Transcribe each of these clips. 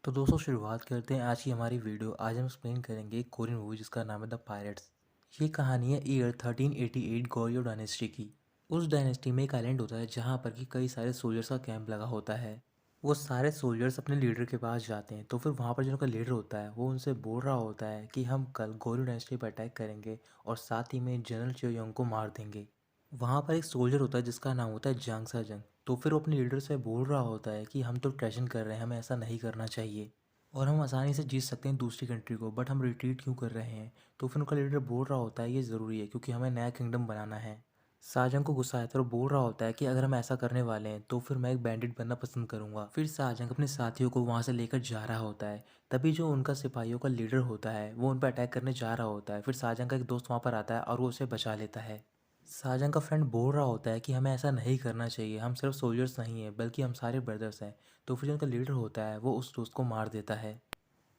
तो दोस्तों शुरुआत करते हैं आज की हमारी वीडियो। आज हम एक्सप्लेन करेंगे एक कोरियन मूवी जिसका नाम है द पायरेट्स। ये कहानी है ईयर 1388 गौर्यो डायनेस्टी की। उस डायनेस्टी में एक आइलैंड होता है जहाँ पर कि कई सारे सोल्जर्स का कैंप लगा होता है। वो सारे सोल्जर्स अपने लीडर के पास जाते हैं तो फिर वहाँ पर जो उनका लीडर होता है वो उनसे बोल रहा होता है कि हम कल गौर्यो डायनेस्टी पर अटैक करेंगे और साथ ही में जनरल चियोंग को मार देंगे। वहाँ पर एक सोल्जर होता है जिसका नाम होता है जांग सा जंग। तो फिर वो अपने लीडर से बोल रहा होता है कि हम तो ट्रेजन कर रहे हैं, हमें ऐसा नहीं करना चाहिए और हम आसानी से जीत सकते हैं दूसरी कंट्री को, बट हम रिट्रीट क्यों कर रहे हैं। तो फिर उनका लीडर बोल रहा होता है ये ज़रूरी है क्योंकि हमें नया किंगडम बनाना है। साजंग को गुस्सा आता है और बोल रहा होता है कि अगर हम ऐसा करने वाले हैं तो फिर मैं एक बैंडिट बनना पसंद करूंगा। फिर साजंग अपने साथियों को वहां से लेकर जा रहा होता है। तभी जो उनका सिपाहियों का लीडर होता है वो उन पर अटैक करने जा रहा होता है। फिर साजंग का एक दोस्त वहां पर आता है और वो उसे बचा लेता है। साजन का फ्रेंड बोल रहा होता है कि हमें ऐसा नहीं करना चाहिए, हम सिर्फ सोल्जर्स नहीं हैं बल्कि हम सारे ब्रदर्स हैं। तो फिर जो उनका लीडर होता है वो उस दोस्त को मार देता है।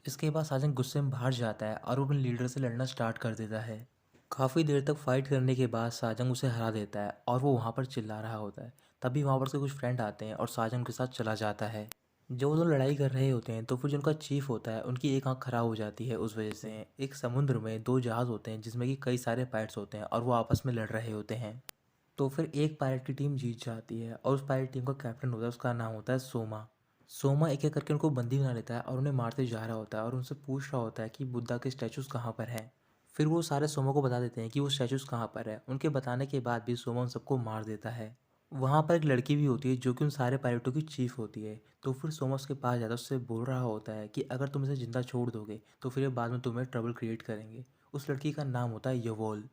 इसके बाद साजन गुस्से में बाहर जाता है और वो अपने लीडर से लड़ना स्टार्ट कर देता है। काफ़ी देर तक फाइट करने के बाद साजंग उसे हरा देता है और वो वहाँ पर चिल्ला रहा होता है। तभी वहाँ पर से कुछ फ्रेंड आते हैं और साजंग के साथ चला जाता है। जो वो लोग लड़ाई कर रहे होते हैं तो फिर जो उनका चीफ होता है उनकी एक आंख खराब हो जाती है उस वजह से। एक समुद्र में दो जहाज़ होते हैं जिसमें कि कई सारे पायरेट्स होते हैं और वो आपस में लड़ रहे होते हैं। तो फिर एक पायरेट की टीम जीत जाती है और उस पायरेट टीम का कैप्टन होता है, उसका नाम होता है सोमा। सोमा एक एक करके उनको बंदी बना लेता है और उन्हें मारते जा रहा होता है और उनसे पूछ रहा होता है कि बुद्धा के स्टैचूज़ कहाँ पर हैं। फिर वो सारे सोमा को बता देते हैं कि वो स्टैचूज़ कहाँ पर है। उनके बताने के बाद भी सोमा उन सबको मार देता है। वहाँ पर एक लड़की भी होती है जो कि उन सारे पायलटों की चीफ होती है। तो फिर सोमा उसके पास जाता है, उससे बोल रहा होता है कि अगर तुम इसे जिंदा छोड़ दोगे तो फिर ये बाद में तुम्हें ट्रबल क्रिएट करेंगे। उस लड़की का नाम होता है यवोल।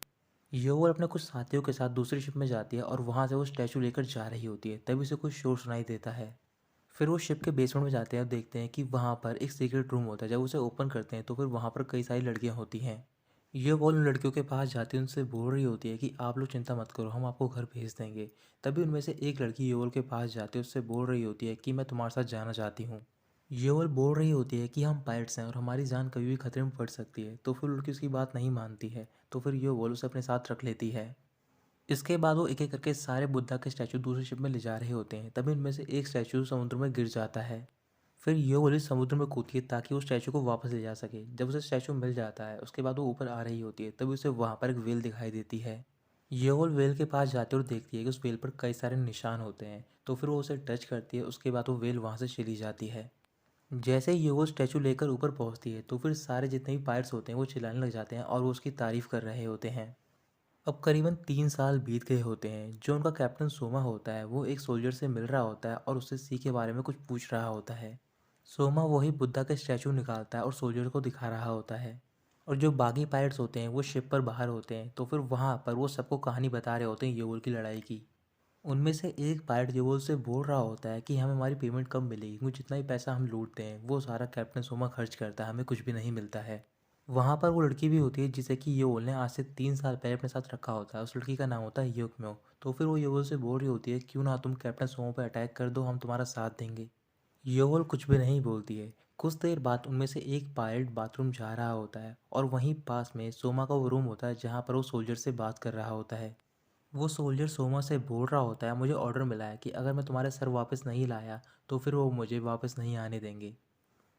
यवोल अपने कुछ साथियों के साथ दूसरी शिप में जाती है और वहाँ से वो स्टैचू लेकर जा रही होती है। तभी उसे कुछ शोर सुनाई देता है। फिर वो शिप के बेसमेंट में जाते हैं और देखते हैं कि वहाँ पर एक सीक्रेट रूम होता है। जब उसे ओपन करते हैं तो फिर वहाँ पर कई सारी लड़कियाँ होती हैं। ये वो उन लड़कियों के पास जाती है, उनसे बोल रही होती है कि आप लोग चिंता मत करो, हम आपको घर भेज देंगे। तभी उनमें से एक लड़की योल के पास जाती है, उससे बोल रही होती है कि मैं तुम्हारे साथ जाना चाहती हूँ। योल बोल रही होती है कि हम पायरेट्स हैं और हमारी जान कभी भी खतरे में पड़ सकती है। तो फिर लड़की उसकी बात नहीं मानती है। तो फिर योल उसे अपने साथ रख लेती है। इसके बाद वो एक एक करके सारे बुद्धा के स्टैचू दूसरी शिप में ले जा रहे होते हैं। तभी उनमें से एक स्टैचू समुद्र में गिर जाता है। फिर यो वाली समुद्र में कूदती है ताकि वो स्टैचू को वापस ले जा सके। जब उसे स्टैचू मिल जाता है उसके बाद वो ऊपर आ रही होती है तभी उसे वहाँ पर एक वेल दिखाई देती है। योल वेल के पास जाती है और देखती है कि उस वेल पर कई सारे निशान होते हैं। तो फिर वो उसे टच करती है, उसके बाद वो वेल वहाँ से चली जाती है। जैसे ही योल स्टैचू लेकर ऊपर पहुँचती है तो फिर सारे जितने भी पायरेट्स होते हैं वो चिल्लाने लग जाते हैं और वो उसकी तारीफ कर रहे होते हैं। अब करीबन 3 साल बीत गए होते हैं। जो उनका कैप्टन सोमा होता है वो एक सोल्जर से मिल रहा होता है और उससे सी के बारे में कुछ पूछ रहा होता है। सोमा वही बुद्धा का स्टैचू निकालता है और सोल्जर को दिखा रहा होता है। और जो बाकी पायरेट्स होते हैं वो शिप पर बाहर होते हैं। तो फिर वहाँ पर वो सबको कहानी बता रहे होते हैं योल की लड़ाई की। उनमें से एक पायरेट योल से बोल रहा होता है कि हमें हमारी पेमेंट कब मिलेगी, क्योंकि जितना भी पैसा हम लूटते हैं वो सारा कैप्टन सोमा खर्च करता है, हमें कुछ भी नहीं मिलता है। वहाँ पर वो लड़की भी होती है जिसे कि योल ने आज से 3 साल पहले अपने साथ रखा होता है। उस लड़की का नाम होता है योकम्यो। तो फिर वो योल से बोल रही होती है क्यों ना तुम कैप्टन सोमो पर अटैक कर दो, हम तुम्हारा साथ देंगे। योल कुछ भी नहीं बोलती है। कुछ देर बाद उनमें से एक पायलट बाथरूम जा रहा होता है और वहीं पास में सोमा का वो रूम होता है जहाँ पर वो सोल्जर से बात कर रहा होता है। वो सोल्जर सोमा से बोल रहा होता है मुझे ऑर्डर मिला है कि अगर मैं तुम्हारे सर वापस नहीं लाया तो फिर वो मुझे वापस नहीं आने देंगे।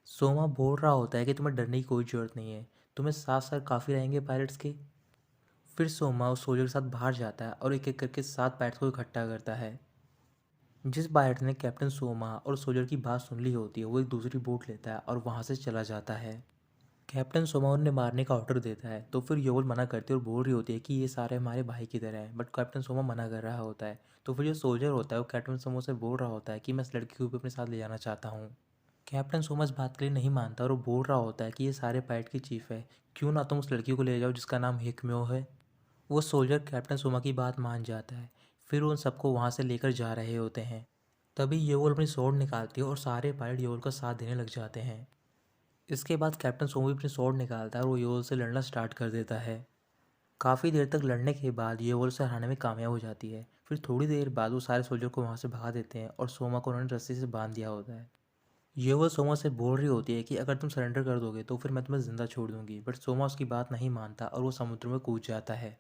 सोमा बोल रहा होता है कि तुम्हें डरने की कोई ज़रूरत नहीं है, तुम्हें 7 सर काफ़ी रहेंगे पायलट्स के। फिर सोमा उस सोल्जर के साथ बाहर जाता है और एक एक करके 7 पायलट्स को इकट्ठा करता है। जिस पायलट ने कैप्टन सोमा और सोल्जर की बात सुन ली होती है वो एक दूसरी बोट लेता है और वहाँ से चला जाता है। कैप्टन सोमा उन्हें मारने का ऑर्डर देता है तो फिर योल मना करती है और बोल रही होती है कि ये सारे हमारे भाई की तरह हैं, बट कैप्टन सोमा मना कर रहा होता है। तो फिर जो सोल्जर होता है वो कैप्टन सोमा से बोल रहा होता है कि मैं इस लड़की को भी अपने साथ ले जाना चाहता हूँ। कैप्टन सोमा इस बात के लिए नहीं मानता और वो बोल रहा होता है कि ये सारे पायलट की चीफ है, क्यों ना तुम उस लड़की को ले जाओ जिसका नाम हिकम्यो है। वो सोल्जर कैप्टन सोमा की बात मान जाता है। फिर उन सबको वहाँ से लेकर जा रहे होते हैं। तभी योल अपनी स्वॉर्ड निकालती है और सारे पायलट योल का साथ देने लग जाते हैं। इसके बाद कैप्टन सोमा भी अपनी स्वॉर्ड निकालता है और वो योल से लड़ना स्टार्ट कर देता है। काफ़ी देर तक लड़ने के बाद योल उसे हराने में कामयाब हो जाती है। फिर थोड़ी देर बाद वो सारे सोल्जर को वहाँ से भगा देते हैं और सोमा को उन्होंने रस्सी से बांध दिया होता है। ये वो सोमा से बोल रही होती है कि अगर तुम सरेंडर कर दोगे तो फिर मैं तुम्हें ज़िंदा छोड़ दूंगी, बट सोमा उसकी बात नहीं मानता और वो समुद्र में कूद जाता है।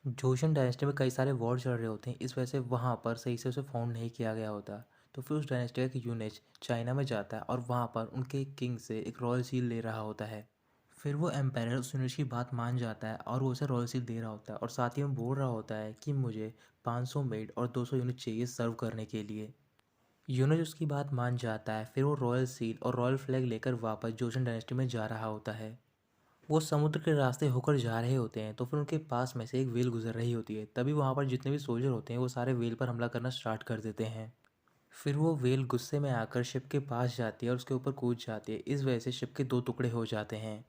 जोशियन डायनेस्टी में कई सारे वॉर चल रहे होते हैं, इस वजह से वहाँ पर सही से उसे फाउंड नहीं किया गया होता। तो फिर उस डायनेस्टी का यूनिच चाइना में जाता है और वहाँ पर उनके किंग से एक रॉयल सील ले रहा होता है। फिर वो एम्पायर उस यूनिट की बात मान जाता है और वो उसे रॉयल सील दे रहा होता है और साथ ही में बोल रहा होता है कि मुझे 500 मेड और 200 यूनिट चाहिए सर्व करने के लिए। यूनिट उसकी बात मान जाता है। फिर वो रॉयल सील और रॉयल फ्लैग लेकर वापस जोशन डायनेस्टी में जा रहा होता है। वो समुद्र के रास्ते होकर जा रहे होते हैं तो फिर उनके पास में से एक व्हेल गुजर रही होती है। तभी वहाँ पर जितने भी सोल्जर होते हैं वो सारे व्हेल पर हमला करना स्टार्ट कर देते हैं। फिर वो व्हेल गुस्से में आकर शिप के पास जाती है और उसके ऊपर कूद जाती है। इस वजह से शिप के दो टुकड़े हो जाते हैं।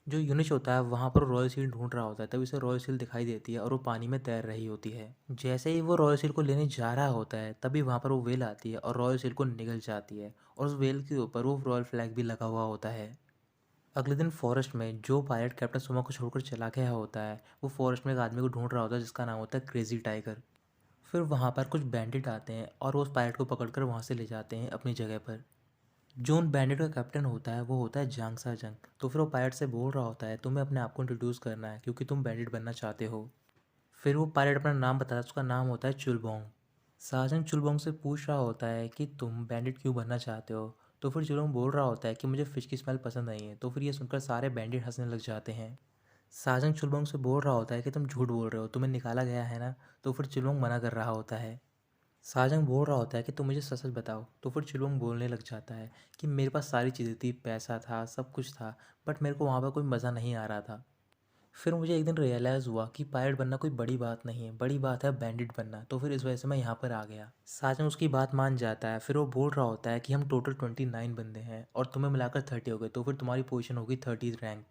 जो यूनिश होता है वहाँ पर रॉयल सील ढूंढ रहा होता है, तभी उसे रॉयल सील दिखाई देती है और वो पानी में तैर रही होती है। जैसे ही वो रॉयल सील को लेने जा रहा होता है तभी वहाँ पर वो व्हेल आती है और रॉयल सील को निगल जाती है और उस व्हेल के ऊपर वो रॉयल फ्लैग भी लगा हुआ होता है। अगले दिन फॉरेस्ट में जो पायलट कैप्टन सुमा को छोड़कर चला गया होता है वो फॉरेस्ट में एक आदमी को ढूंढ रहा होता है जिसका नाम होता है क्रेजी टाइगर। फिर वहाँ पर कुछ बैंडिट आते हैं और वो उस पायलट को पकड़कर वहाँ से ले जाते हैं अपनी जगह पर। जो उन बैंडिट का कैप्टन होता है वो होता है जांग सा जंग। तो फिर वो पायलट से बोल रहा होता है तुम्हें अपने आप को इंट्रोड्यूस करना है क्योंकि तुम बैंडिट बनना चाहते हो। फिर वो पायलट अपना नाम बताता है, उसका नाम होता है चुलबोंग। साजन चुलबोंग से पूछ रहा होता है कि तुम बैंडिट क्यों बनना चाहते हो। तो फिर चुलबोंग बोल रहा होता है कि मुझे फ़िश की स्मेल पसंद नहीं है। तो फिर ये सुनकर सारे बैंडिट हंसने लग जाते हैं। साजन चुलबोंग से बोल रहा होता है कि तुम झूठ बोल रहे हो, तुम्हें निकाला गया है ना। तो फिर चुलबोंग मना कर रहा होता है। साजन बोल रहा होता है कि तुम मुझे सच सच बताओ। तो फिर चुलबोंग बोलने लग जाता है कि मेरे पास सारी चीज़ें थी, पैसा था, सब कुछ था, बट मेरे को वहाँ पर कोई मज़ा नहीं आ रहा था। फिर मुझे एक दिन रियलाइज़ हुआ कि पायलट बनना कोई बड़ी बात नहीं है, बड़ी बात है बैंडिट बनना। तो फिर इस वजह से मैं यहाँ पर आ गया। साजन उसकी बात मान जाता है। फिर वो बोल रहा होता है कि हम टोटल 29 बंदे हैं और तुम्हें मिलाकर 30 हो गए, तो फिर तुम्हारी पोजीशन होगी 30 रैंक।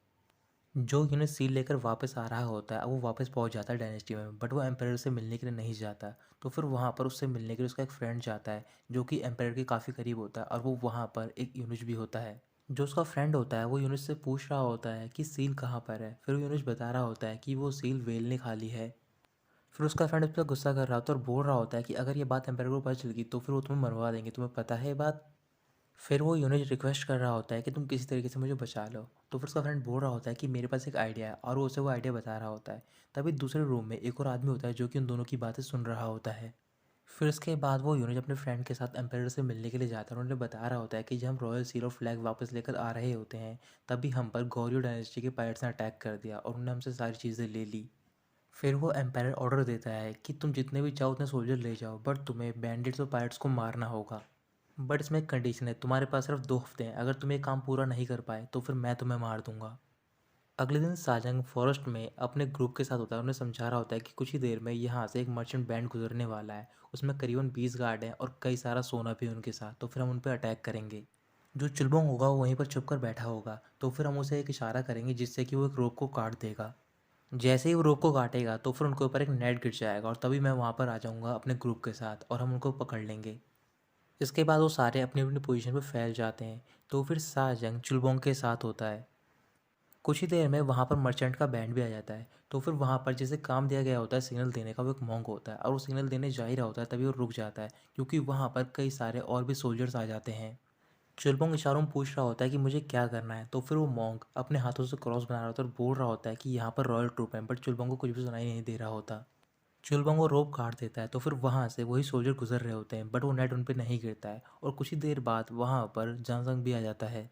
जो यूनिट सील लेकर वापस आ रहा होता है अब वो वापस पहुंच जाता है डायनेस्टी में, बट वो एम्पायर से मिलने के लिए नहीं जाता। तो फिर वहाँ पर उससे मिलने के लिए उसका एक फ्रेंड जाता है जो कि एम्पायर के काफ़ी करीब होता है और वो वहाँ पर एक यूनिट भी होता है। जो उसका फ्रेंड होता है वो यूनिट से पूछ रहा होता है कि सील कहाँ पर है। फिर वो यूनिट बता रहा होता है कि वो सील वेल ने खा ली है। फिर उसका फ्रेंड उस पर गुस्सा कर रहा होता है और बोल रहा होता है कि अगर ये बात एम्पायर को पता चल गई तो फिर वो तुम्हें मरवा देंगे, तुम्हें पता है ये बात। फिर वो यूनिट रिक्वेस्ट कर रहा होता है कि तुम किसी तरीके से मुझे बचा लो। तो फिर उसका फ्रेंड बोल रहा होता है कि मेरे पास एक आइडिया है और वो उसे वो आइडिया बता रहा होता है। तभी दूसरे रूम में एक और आदमी होता है जो कि उन दोनों की बातें सुन रहा होता है। फिर उसके बाद वो यूनिट अपने फ्रेंड के साथ एम्पायर से मिलने के लिए जाता है और उन्हें बता रहा होता है कि जब हम रॉयल सील और फ्लैग वापस लेकर आ रहे होते हैं तभी हम पर गौरियो डायनेस्टी के पायरेट्स ने अटैक कर दिया और उन्होंने हमसे सारी चीज़ें ले ली। फिर वो एम्पायर ऑर्डर देता है कि तुम जितने भी चाहो उतने सोल्जर ले जाओ, बट तुम्हें बैंडिट्स और पायरेट्स को मारना होगा। बट इसमें एक कंडीशन है, तुम्हारे पास सिर्फ 2 हफ्ते हैं, अगर तुम ये काम पूरा नहीं कर पाए तो फिर मैं तुम्हें मार दूंगा। अगले दिन साजंग फॉरेस्ट में अपने ग्रुप के साथ होता है। उन्हें समझा रहा होता है कि कुछ ही देर में यहाँ से एक मर्चेंट बैंड गुजरने वाला है। उसमें करीबन 20 गार्ड हैं और कई सारा सोना भी है उनके साथ। तो फिर हम उन पर अटैक करेंगे। जो चुलबोंग होगा वो वहीं पर छुप कर बैठा होगा। तो फिर हम उसे एक इशारा करेंगे जिससे कि वो एक रोप को काट देगा। जैसे ही वो रोप को काटेगा तो फिर उनके ऊपर एक नेट गिर जाएगा और तभी मैं वहाँ पर आ जाऊँगा अपने ग्रुप के साथ और हम उनको पकड़ लेंगे। इसके बाद वो सारे अपनी अपनी पोजीशन पर फैल जाते हैं। तो फिर शाहजंग चुलबोंग के साथ होता है। कुछ ही देर में वहाँ पर मर्चेंट का बैंड भी आ जाता है। तो फिर वहाँ पर जिसे काम दिया गया होता है सिग्नल देने का वो एक मॉन्क होता है और वो सिग्नल देने जा ही रहा होता है तभी वो रुक जाता है क्योंकि वहाँ पर कई सारे और भी सोल्जर्स आ जाते हैं। चुलबोंग इशारों में पूछ रहा होता है कि मुझे क्या करना है। तो फिर वो मॉन्क अपने हाथों से क्रॉस बना रहा होता है और बोल रहा होता है कि यहाँ पर रॉयल ट्रूप है, बट चुलबोंग को कुछ भी सुनाई नहीं दे रहा होता। चुलबोंग वो रोप काट देता है। तो फिर वहाँ से वही सोल्जर गुजर रहे होते हैं बट वो नेट उन पर नहीं गिरता है और कुछ ही देर बाद वहाँ पर जानसंग भी आ जाता है।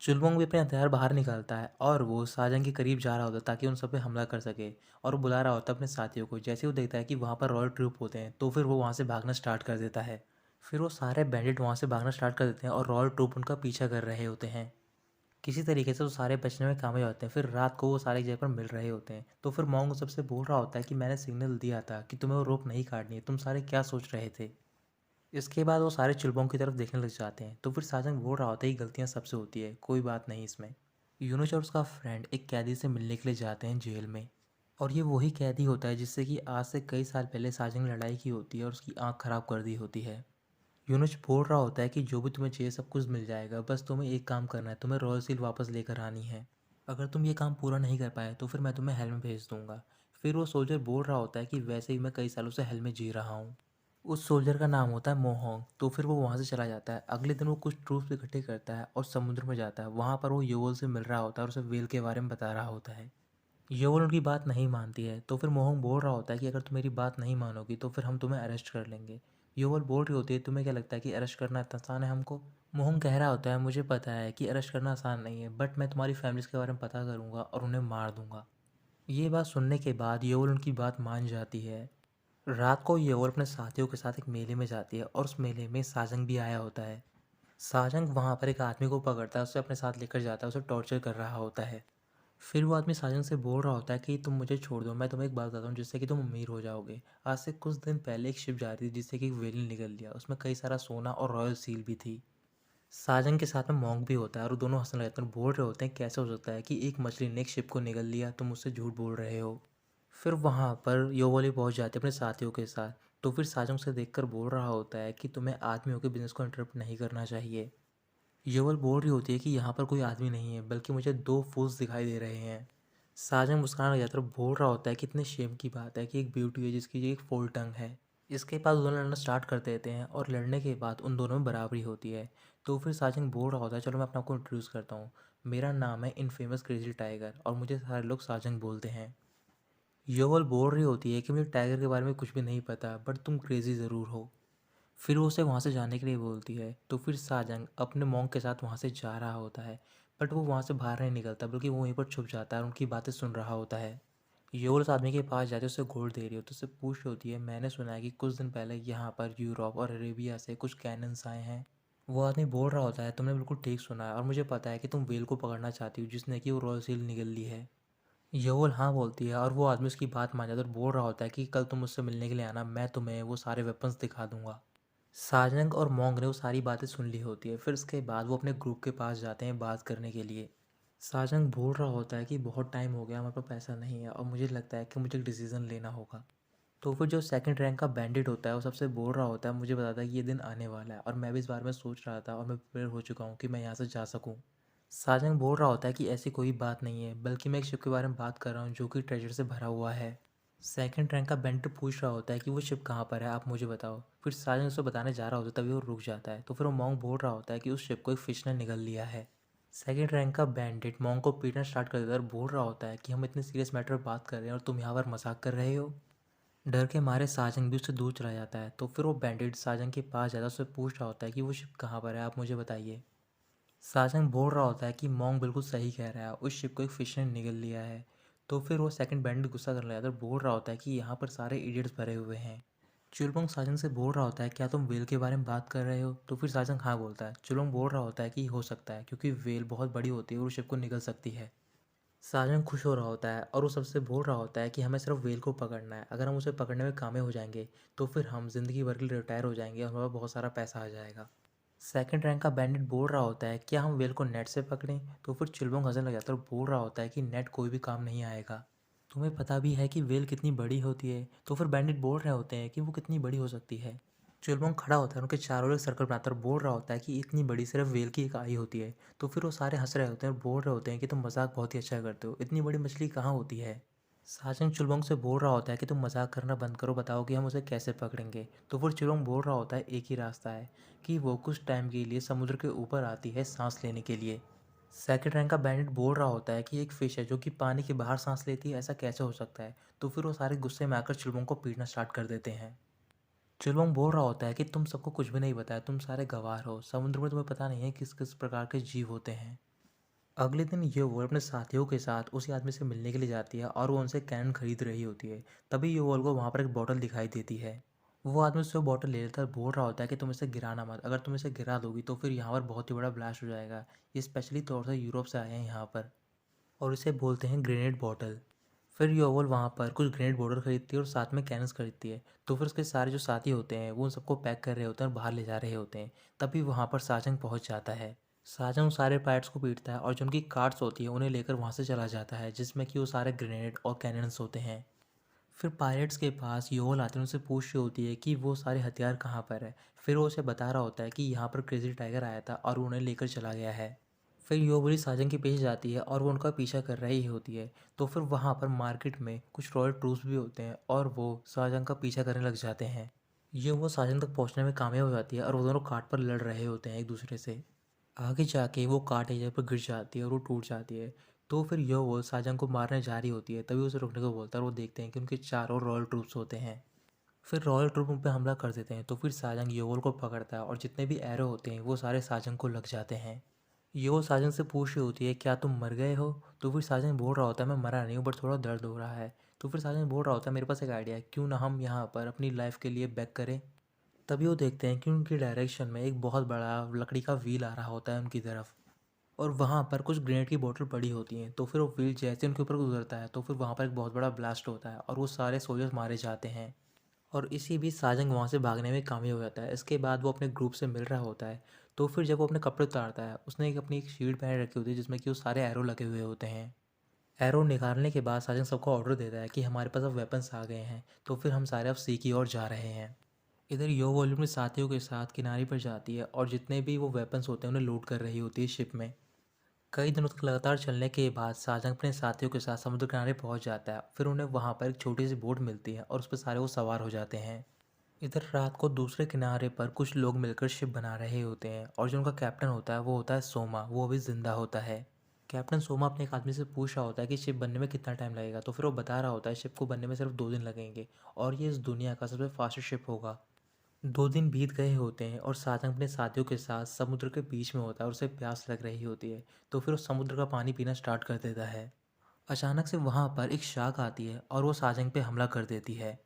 चुलबोंग भी अपने हथियार बाहर निकालता है और वो साजन के करीब जा रहा होता है ताकि उन सब पे हमला कर सके और वो बुला रहा होता है अपने साथियों को। जैसे वो देखता है कि वहाँ पर रॉयल ट्रूप होते हैं तो फिर वो वहाँ से भागना स्टार्ट कर देता है। फिर वो सारे बैंडिट वहाँ से भागना स्टार्ट कर देते हैं और रॉयल ट्रूप उनका पीछा कर रहे होते हैं। किसी तरीके से वो सारे बचने में कामयाब होते हैं। फिर रात को वो सारे एक जगह पर मिल रहे होते हैं। तो फिर मॉन्ग सबसे बोल रहा होता है कि मैंने सिग्नल दिया था कि तुम्हें वो रोप नहीं काटनी है, तुम सारे क्या सोच रहे थे। इसके बाद वो सारे चुलबोंग की तरफ देखने लग जाते हैं। तो फिर साजन बोल रहा होता है कि गलतियाँ सबसे होती है, कोई बात नहीं इसमें। यूनुस और उसका फ्रेंड एक कैदी से मिलने के लिए जाते हैं जेल में। और ये वही कैदी होता है जिससे कि आज से कई साल पहले साजन ने लड़ाई की होती है और उसकी आंख खराब कर दी होती है। यूनुस बोल रहा होता है कि जो भी तुम्हें चाहिए सब कुछ मिल जाएगा, बस तुम्हें एक काम करना है, तुम्हें रॉयल सील वापस लेकर आनी है। अगर तुम ये काम पूरा नहीं कर पाए तो फिर मैं तुम्हें हेल में भेज दूंगा। फिर वो सोल्जर बोल रहा होता है कि वैसे ही मैं कई सालों से हेल में जी रहा हूँ। उस सोल्जर का नाम होता है मोहोंग। तो फिर वो वहाँ से चला जाता है। अगले दिन वो कुछ ट्रूप्स इकट्ठे करता है और समुद्र में जाता है। वहाँ पर वो योवल से मिल रहा होता है और उसे वेल के बारे में बता रहा होता है। योवल उनकी बात नहीं मानती है। तो फिर मोहोंग बोल रहा होता है कि अगर तुम मेरी बात नहीं मानोगी तो फिर हम तुम्हें अरेस्ट कर लेंगे। योवल बोल रही होती है, तुम्हें क्या लगता है कि अरेस्ट करना इतना आसान है हमको? मोहन कह रहा होता है, मुझे पता है कि अरेस्ट करना आसान नहीं है, बट मैं तुम्हारी फैमिलीज़ के बारे में पता करूंगा और उन्हें मार दूंगा। ये बात सुनने के बाद योवल उनकी बात मान जाती है। रात को योवल अपने साथियों के साथ एक मेले में जाती है और उस मेले में साजंग भी आया होता है। साजंग वहाँ पर एक आदमी को पकड़ता है, उसे अपने साथ लेकर जाता है, उसे टॉर्चर कर रहा होता है। फिर वो आदमी साजन से बोल रहा होता है कि तुम मुझे छोड़ दो, मैं तुम्हें एक बात बताता हूँ जिससे कि तुम अमीर हो जाओगे। आज से कुछ दिन पहले एक शिप जा रही थी जिससे कि एक व्हेल निकल लिया, उसमें कई सारा सोना और रॉयल सील भी थी। साजन के साथ में मॉन्क भी होता है और वो दोनों हंसने लगते हैं और बोल रहे होते हैं, कैसे हो सकता है कि एक मछली ने एक शिप को निगल लिया, तुम मुझसे झूठ बोल रहे हो। फिर वहाँ पर योवली पहुँच जाते हैं अपने साथियों के साथ। तो फिर साजन उसे देखकर बोल रहा होता है कि तुम्हें आदमियों के बिजनेस को इंटरप्ट नहीं करना चाहिए। योवल बोल रही होती है कि यहाँ पर कोई आदमी नहीं है, बल्कि मुझे दो फूल्स दिखाई दे रहे हैं। साजन मुस्कुराने लग जाता है और बोल रहा होता है कि इतने शेम की बात है कि एक ब्यूटी है जिसकी एक फुल टंग है। इसके बाद दोनों लड़ना स्टार्ट कर देते हैं और लड़ने के बाद उन दोनों में बराबरी होती है। तो फिर साजन बोल रहा होता है, चलो मैं अपने आप को इंट्रोड्यूस करता हूँ। मेरा नाम है इनफेमस क्रेजी टाइगर और मुझे सारे लोग साजन बोलते हैं। योवल बोल रही होती है कि मुझे टाइगर के बारे में कुछ भी नहीं पता, बट तुम क्रेजी ज़रूर हो। फिर वो उसे वहाँ से जाने के लिए बोलती है। तो फिर साजंग अपने मॉन्क के साथ वहाँ से जा रहा होता है, बट वो वहाँ से बाहर नहीं निकलता, बल्कि वो वहीं पर छुप जाता है और उनकी बातें सुन रहा होता है। योल उस आदमी के पास जाते उसे गोल्ड दे रही हो तो उससे पूछ रही होती है, मैंने सुना है कि कुछ दिन पहले यहाँ पर यूरोप और अरेबिया से कुछ कैनन्स आए हैं। वो आदमी बोल रहा होता है, तुमने बिल्कुल ठीक सुना है और मुझे पता है कि तुम वेल को पकड़ना चाहती हो जिसने कि वो रॉयल सील निगल ली है। योल हाँ बोलती है और वो आदमी उसकी बात मान जाता है और बोल रहा होता है कि कल तुम मुझसे मिलने के लिए आना, मैं तुम्हें वो सारे वेपन्स दिखा दूंगा। साजंग और मोंग ने वो सारी बातें सुन ली होती है। फिर उसके बाद वो अपने ग्रुप के पास जाते हैं बात करने के लिए। साजंग बोल रहा होता है कि बहुत टाइम हो गया, हमारे पास पैसा नहीं है और मुझे लगता है कि मुझे एक डिसीज़न लेना होगा। तो फिर जो सेकंड रैंक का बैंडिट होता है वो सबसे बोल रहा होता है, मुझे बताता है कि ये दिन आने वाला है और मैं भी इस बारे में सोच रहा था और मैं प्रिपेयर हो चुका हूँ कि मैं यहाँ से जा सकूँ। साजंग बोल रहा होता है कि ऐसी कोई बात नहीं है, बल्कि मैं एक शिप के बारे में बात कर रहा हूँ जो कि ट्रेजर से भरा हुआ है। सेकंड रैंक का बेंटर पूछ रहा होता है कि वो शिप कहाँ पर है, आप मुझे बताओ। फिर साजन उसे बताने जा रहा होता है, तभी वो रुक जाता है। तो फिर वो मॉन्ग बोल रहा होता है कि उस शिप को एक फिश ने निगल लिया है। सेकंड रैंक का बैंडिट मॉन्ग को पीटना स्टार्ट कर देता है और बोल रहा होता है कि हम इतने सीरियस मैटर पर बात कर रहे हैं और तुम यहाँ पर मजाक कर रहे हो। डर के मारे साजन भी उससे दूर चला जाता है। तो फिर वो बैंडिट साजन के पास जाता है, उससे पूछ रहा होता है कि वो शिप कहाँ पर है, आप मुझे बताइए। साजन बोल रहा होता है कि मॉन्ग बिल्कुल सही कह रहा है, उस शिप को एक फिश ने निगल लिया है। तो फिर वो सेकंड बैंडिट गुस्सा करने लगा और बोल रहा होता है कि यहाँ पर सारे इडियट्स भरे हुए हैं। चुलबुंग साजन से बोल रहा होता है, क्या तुम वेल के बारे में बात कर रहे हो? तो फिर साजन हाँ बोलता है। चुलबुंग बोल रहा होता है कि हो सकता है, क्योंकि वेल बहुत बड़ी होती है और उस शिप को निगल सकती है। साजन खुश हो रहा होता है और वो सबसे बोल रहा होता है कि हमें सिर्फ वेल को पकड़ना है, अगर हम उसे पकड़ने में कामयाब हो जाएंगे तो फिर हम ज़िंदगी भर के लिए रिटायर हो जाएंगे और हमारे पास बहुत सारा पैसा आ जाएगा। सेकंड रैंक का बैंडिट बोल रहा होता है, क्या हम वेल को नेट से पकड़ें? तो फिर चिलबोंग हंसने लग जाता है और बोल रहा होता है कि नेट कोई भी काम नहीं आएगा। तुम्हें पता भी है कि वेल कितनी बड़ी होती है? तो फिर बैंडिट बोल रहे होते हैं कि वो कितनी बड़ी हो सकती है। चिलबोंग खड़ा होता है, उनके चारों ओर एक सर्कल बनाता है और बोल रहा होता है कि इतनी बड़ी सिर्फ वेल की एक आई होती है। तो फिर वो सारे हंस रहे होते हैं और बोल रहे होते हैं कि तुम मजाक बहुत ही अच्छा करते हो, इतनी बड़ी मछली कहाँ होती है। साजन चुलबोंग से बोल रहा होता है कि तुम मजाक करना बंद करो, बताओ कि हम उसे कैसे पकड़ेंगे। तो फिर चुलबोंग बोल रहा होता है, एक ही रास्ता है कि वो कुछ टाइम के लिए समुद्र के ऊपर आती है सांस लेने के लिए। सेकंड रैंक का बैंडिट बोल रहा होता है कि एक फिश है जो कि पानी के बाहर सांस लेती है, ऐसा कैसे हो सकता है। तो फिर वो सारे गुस्से में आकर चुलबोंग को पीटना स्टार्ट कर देते हैं। चुलबोंग बोल रहा होता है कि तुम सबको कुछ भी नहीं बताया, तुम सारे गवार हो, समुद्र में तुम्हें पता नहीं है किस किस प्रकार के जीव होते हैं। अगले दिन योवल अपने साथियों के साथ उसी आदमी से मिलने के लिए जाती है और वो उनसे कैनन खरीद रही होती है। तभी योवल को वहाँ पर एक बोतल दिखाई देती है। वो आदमी उससे वो बोतल ले लेता है और बोल रहा होता है कि तुम इसे गिराना मत, अगर तुम इसे गिरा दोगी तो फिर यहाँ पर बहुत ही बड़ा ब्लास्ट हो जाएगा। ये स्पेशली तौर से यूरोप से आए हैं यहाँ पर और इसे बोलते हैं ग्रेनेड बॉटल। फिर योवल वहाँ पर कुछ ग्रेनेड बॉटल खरीदती है और साथ में कैनन्स खरीदती है। तो फिर उसके सारे जो साथी होते हैं वो उन सबको पैक कर रहे होते हैं और बाहर ले जा रहे होते हैं। तभी वहाँ पर साजन पहुँच जाता है। साजन उन सारे पायरेट्स को पीटता है और जो उनकी कार्ड्स होती है उन्हें लेकर वहाँ से चला जाता है, जिसमें कि वो सारे ग्रेनेड और कैनन्स होते हैं। फिर पायरेट्स के पास योवल आते हैं, उनसे पूछ रही होती है कि वो सारे हथियार कहाँ पर है। फिर वो उसे बता रहा होता है कि यहाँ पर क्रेजी टाइगर आया था और उन्हें लेकर चला गया है। फिर योबरी साजन के पीछे जाती है और वो उनका पीछा कर रही होती है। तो फिर वहाँ पर मार्केट में कुछ रॉयल ट्रूप्स भी होते हैं और वो साजन का पीछा करने लग जाते हैं। ये वो साजन तक पहुँचने में कामयाब हो जाती है और वो दोनों काट पर लड़ रहे होते हैं एक दूसरे से। आगे जाके वो काट एक जगह पर गिर जाती है और वो टूट जाती है। तो फिर यो साजन को मारने जा रही होती है, तभी उसे रुकने को बोलता है और वो देखते हैं कि उनके चारों रॉयल ट्रूप्स होते हैं। फिर रॉयल ट्रूप उन पे हमला कर देते हैं। तो फिर साजंग योवल को पकड़ता है और जितने भी एरो होते हैं वो सारे साजंग को लग जाते हैं। योवल साजंग से पूछ रही होती है क्या तुम मर गए हो। तो फिर साजंग बोल रहा होता है मैं मरा नहीं हूँ बट थोड़ा दर्द हो रहा है। तो फिर साजंग बोल रहा होता है मेरे पास एक आइडिया है, क्यों ना हम यहाँ पर अपनी लाइफ के लिए बैक करें। तभी वो देखते हैं कि उनकी डायरेक्शन में एक बहुत बड़ा लकड़ी का व्हील आ रहा होता है उनकी तरफ। और वहाँ पर कुछ ग्रेनेड की बोतल पड़ी होती हैं। तो फिर वो व्हील जैसे उनके ऊपर गुजरता है तो फिर वहाँ पर एक बहुत बड़ा ब्लास्ट होता है और वो सारे सोल्जर्स मारे जाते हैं। और इसी बीच साजंग वहाँ से भागने में कामयाब हो जाता है। इसके बाद वो अपने ग्रुप से मिल रहा होता है। तो फिर जब वो अपने कपड़े उतारता है उसने अपनी एक शील्ड पहन रखी होती है जिसमें कि वो सारे एरो लगे हुए होते हैं। एरो निकालने के बाद साजंग सबको ऑर्डर देता है कि हमारे पास अब वेपन्स आ गए हैं, तो फिर हम सारे अब सी की ओर जा रहे हैं। इधर यो वॉल्यूम अपने साथियों के साथ किनारे पर जाती है और जितने भी वो वेपन्स होते हैं उन्हें लोड कर रही होती है शिप में। कई दिनों तक लगातार चलने के बाद साजंग अपने साथियों के साथ समुद्र किनारे पहुंच जाता है। फिर उन्हें वहां पर एक छोटी सी बोट मिलती है और उस पर सारे वो सवार हो जाते हैं। इधर रात को दूसरे किनारे पर कुछ लोग मिलकर शिप बना रहे होते हैं और जो उनका कैप्टन होता है वो होता है सोमा, वो अभी जिंदा होता है। कैप्टन सोमा अपने एक आदमी से पूछ रहा होता है कि शिप बनने में कितना टाइम लगेगा। तो फिर वो बता रहा होता है शिप को बनने में सिर्फ 2 दिन लगेंगे और ये इस दुनिया का सबसे फास्टेस्ट शिप होगा। 2 दिन बीत गए होते हैं और साजन अपने साथियों के साथ समुद्र के बीच में होता है और उसे प्यास लग रही होती है। तो फिर वो समुद्र का पानी पीना स्टार्ट कर देता है। अचानक से वहाँ पर एक शार्क आती है और वो साजन पे हमला कर देती है।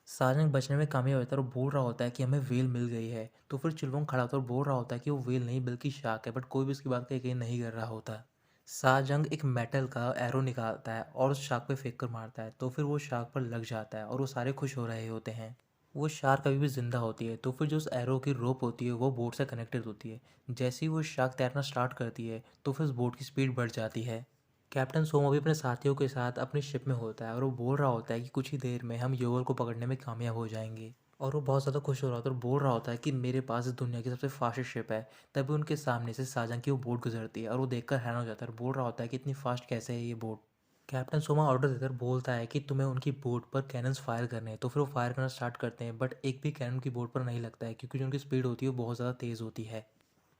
साजन बचने में कामयाब होता है और बोल रहा होता है कि हमें व्हेल मिल गई है। तो फिर चिलवोंग खड़ा होता है और बोल रहा होता है कि वो व्हेल नहीं बल्कि शार्क है, बट कोई भी उसकी बात का यकीन नहीं कर रहा होता। साजंग एक मेटल का एरो निकालता है और उस शार्क पे फेंक कर मारता है। तो फिर वो शार्क पर लग जाता है और वो सारे खुश हो रहे होते हैं। वो शार्क अभी भी जिंदा होती है। तो फिर जो उस एरो की रोप होती है वो बोट से कनेक्टेड होती है। जैसे ही वो शार्क तैरना स्टार्ट करती है तो फिर उस बोट की स्पीड बढ़ जाती है। कैप्टन सोमो भी अपने साथियों के साथ अपनी शिप में होता है और वो बोल रहा होता है कि कुछ ही देर में हम योवल को पकड़ने में कामयाब हो जाएंगे। और वो बहुत ज़्यादा खुश हो रहा होता है और बोल रहा होता है कि मेरे पास इस दुनिया की सबसे फास्टेस्ट शिप है। तभी उनके सामने से साजन की वो बोट गुजरती है और वो देखकर हैरान हो जाता है और बोल रहा होता है कि इतनी फास्ट कैसे है ये बोट। कैप्टन सोमा ऑर्डर देकर बोलता है कि तुम्हें उनकी बोट पर कैनन्स फायर करने हैं। तो फिर वो फायर करना स्टार्ट करते हैं बट एक भी कैनन की बोट पर नहीं लगता है क्योंकि जो उनकी स्पीड होती है वो बहुत ज़्यादा तेज़ होती है।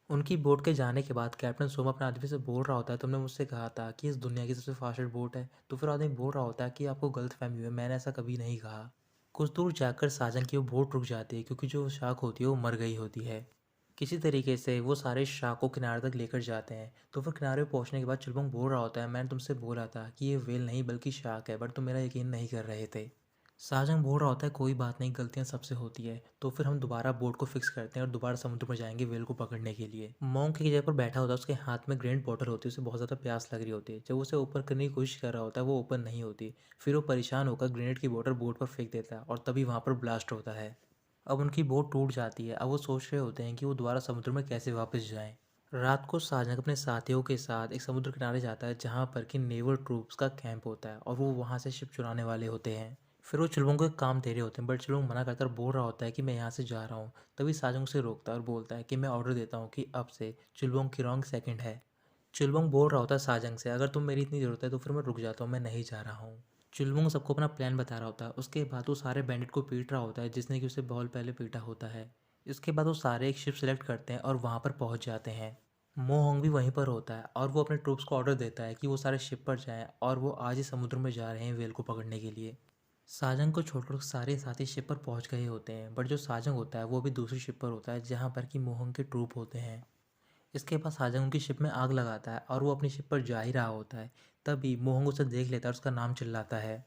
उनकी बोट के जाने के बाद कैप्टन सोमा अपने आदमी से बोल रहा होता है तुमने मुझसे कहा था कि इस दुनिया की सबसे फास्टेस्ट बोट है। तो फिर आदमी बोल रहा होता है कि आपको गलतफहमी हुई है, मैंने ऐसा कभी नहीं कहा। कुछ दूर जाकर साजन की वो बोट रुक जाती है क्योंकि जो शार्क होती है वो मर गई होती है। किसी तरीके से वो सारे शार्क को किनारे तक लेकर जाते हैं। तो फिर किनारे पे पहुंचने के बाद चिलबोंग बोल रहा होता है मैंने तुमसे बोला था कि ये व्हेल नहीं बल्कि शार्क है, बट तुम मेरा यकीन नहीं कर रहे थे। साजन बोल रहा होता है कोई बात नहीं, गलतियां सबसे होती है। तो फिर हम दोबारा बोट को फिक्स करते हैं और दोबारा समुद्र में जाएंगे व्हेल को पकड़ने के लिए। मॉन्क एक जगह पर बैठा होता है, उसके हाथ में ग्रेनेड बॉटल होती है, उसे बहुत ज़्यादा प्यास लग रही होती है। जब उसे ऊपर करने की कोशिश कर रहा होता है वो ओपन नहीं होती। फिर वो परेशान होकर ग्रेनेड की बोतल बोट पर फेंक देता है और तभी वहाँ पर ब्लास्ट होता है। अब उनकी बोट टूट जाती है। अब वो सोच रहे होते हैं कि वो दोबारा समुद्र में कैसे वापस जाएं। रात को साजन अपने साथियों के साथ एक समुद्र किनारे जाता है जहाँ पर कि नेवल ट्रूप्स का कैंप होता है और वो वहाँ से शिप चुराने वाले होते हैं। फिर वो चिलवोंग को एक काम दे रहे होते हैं बट चिलवोंग मना करता है और बोल रहा होता है कि मैं यहाँ से जा रहा हूँ। तभी साजन उसे रोकता है और बोलता है कि मैं ऑर्डर देता हूँ कि अब से चिलवोंग की रॉन्ग सेकंड है। चिलवोंग बोल रहा होता है साजंग से अगर तुम मेरी इतनी ज़रूरत है तो फिर मैं रुक जाता हूँ, मैं नहीं जा रहा हूँ। चिलवोंग सबको अपना प्लान बता रहा होता है। उसके बाद वो सारे बैंडिट को पीट रहा होता है जिसने कि उसे बहुत पहले पीटा होता है। इसके बाद वो सारे एक शिप सेलेक्ट करते हैं और वहाँ पर पहुँच जाते हैं। मोहोंग भी वहीं पर होता है और वो अपने ट्रूप्स को ऑर्डर देता है कि वो सारे शिप पर जाएं और वो आज ही समुद्र में जा रहे हैं व्हेल को पकड़ने के लिए। साजंग को छोड़कर सारे साथी शिप पर पहुंच गए होते हैं बट जो साजंग होता है वो भी दूसरी शिप पर होता है जहां पर कि मोहंग के ट्रूप होते हैं। इसके बाद साजंग उनकी शिप में आग लगाता है और वो अपनी शिप पर जा ही रहा होता है। तभी मोहंग उसे देख लेता है और उसका नाम चिल्लाता है।